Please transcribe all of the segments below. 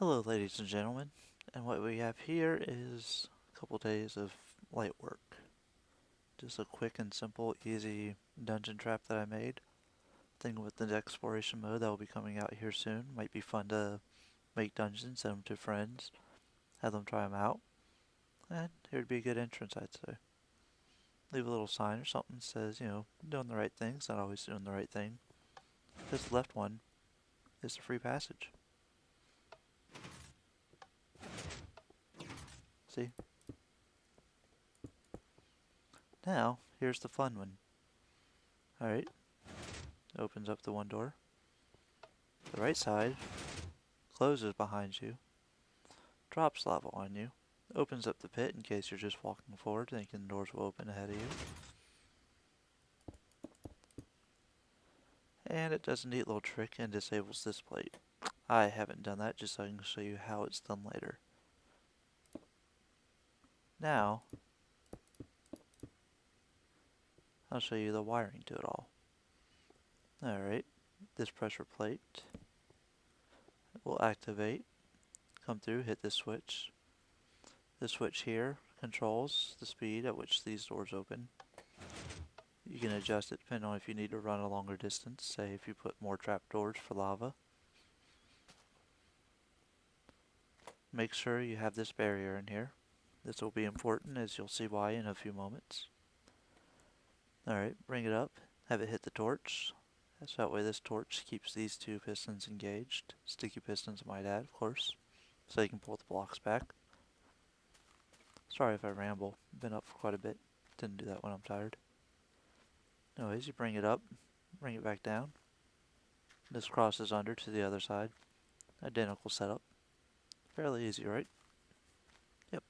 Hello, ladies and gentlemen, and what we have here is a couple days of light work. Just a quick and simple, easy dungeon trap that I made. Thing with the exploration mode that will be coming out here soon. Might be fun to make dungeons, send them to friends, have them try them out, and here'd be a good entrance, I'd say. Leave a little sign or something that says, doing the right thing. It's not always doing the right thing. This left one is a free passage. See? Now, here's the fun one. Alright, opens up the one door. The right side closes behind you, drops lava on you, opens up the pit in case you're just walking forward thinking the doors will open ahead of you. And it does a neat little trick and disables this plate. I haven't done that just so I can show you how it's done later. Now, I'll show you the wiring to it all. Alright, this pressure plate will activate, come through, hit this switch. This switch here controls the speed at which these doors open. You can adjust it depending on if you need to run a longer distance, say if you put more trapdoors for lava. Make sure you have this barrier in here. This will be important, as you'll see why in a few moments. Alright, bring it up, have it hit the torch. So that way this torch keeps these two pistons engaged. Sticky pistons, I might add, of course. So you can pull the blocks back. Sorry if I ramble. Been up for quite a bit. Didn't do that when I'm tired. Anyways, you bring it up, bring it back down. This crosses under to the other side. Identical setup. Fairly easy, right? Yep.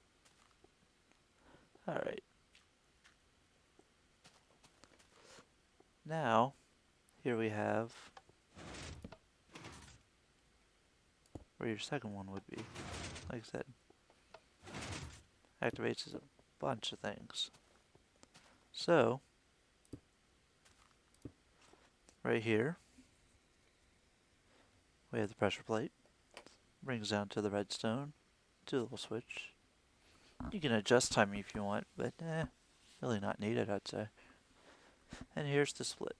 Alright. Now, here we have where your second one would be. Like I said, activates as a bunch of things. So, right here, we have the pressure plate. Brings down to the redstone. To the little switch. You can adjust timing if you want, but really not needed, I'd say. And here's the split.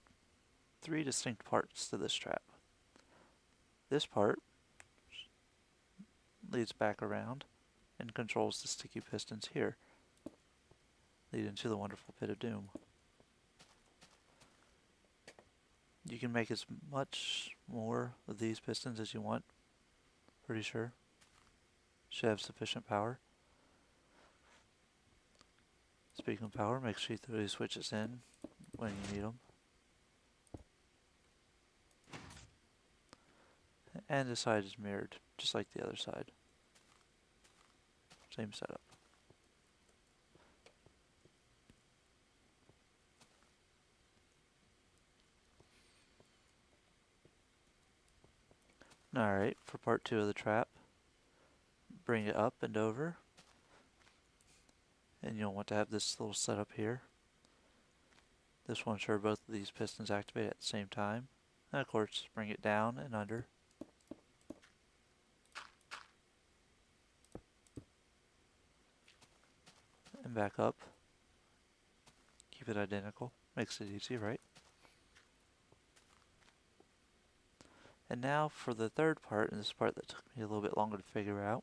3 distinct parts to this trap. This part leads back around and controls the sticky pistons here, leading to the wonderful pit of doom. You can make as much more of these pistons as you want, pretty sure. Should have sufficient power. Speaking of power, make sure you throw these switches in when you need them. And this side is mirrored, just like the other side. Same setup. Alright, for part 2 of the trap, bring it up and over. And you'll want to have this little setup here. This will ensure both of these pistons activate at the same time. And of course, bring it down and under. And back up. Keep it identical. Makes it easy, right? And now for the third part, and this part that took me a little bit longer to figure out.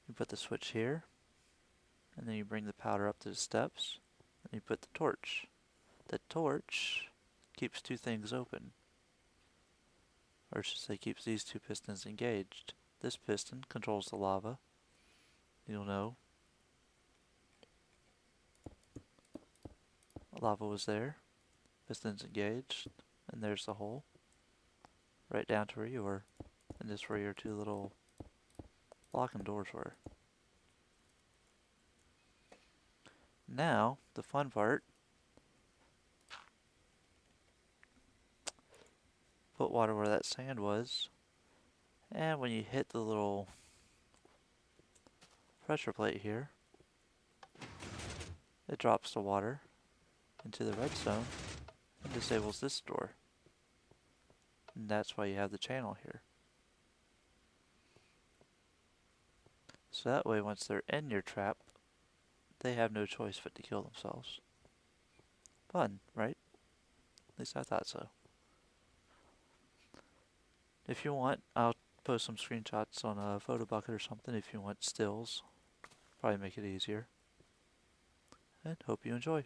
You put the switch here, and then you bring the powder up to the steps, and you put the torch. The torch keeps two things open. Or I should say keeps these two pistons engaged. This piston controls the lava. You'll know. Lava was there. Pistons engaged. And there's the hole. Right down to where you were. And this where your two little locking doors were. Now, the fun part. Put water where that sand was. And when you hit the little pressure plate here, it drops the water into the redstone and disables this door. And that's why you have the channel here. So that way, once they're in your trap, they have no choice but to kill themselves. Fun, right? At least I thought so. If you want, I'll post some screenshots on a Photobucket or something if you want stills. Probably make it easier. And hope you enjoy.